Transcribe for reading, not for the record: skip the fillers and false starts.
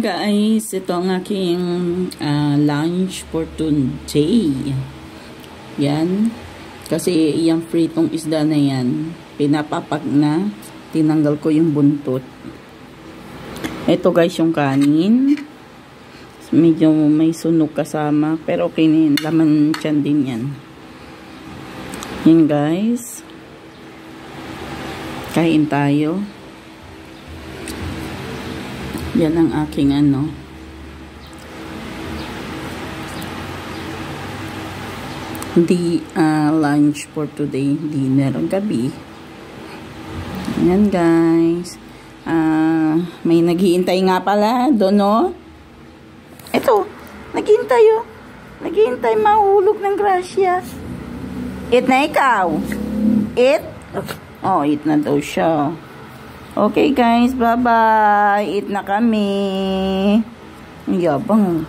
Guys, ito ang aking lunch for today. Yan. Kasi yung fritong isda na yan, pinapapak na. Tinanggal ko yung buntot. Ito guys yung kanin. Medyo may sunog kasama. Pero okay na yun. Laman tiyan din yan. Yan guys. Kain tayo. Yan ang aking lunch for today, dinner ang gabi. Yan guys. May naghihintay nga pala doon, no? Ito, naghihintay oh. Naghihintay mahulog ng grasya. Eat na ikaw. Eat? Oh, eat na daw siya. Okay guys, bye-bye. Eat na kami. Ang yabang.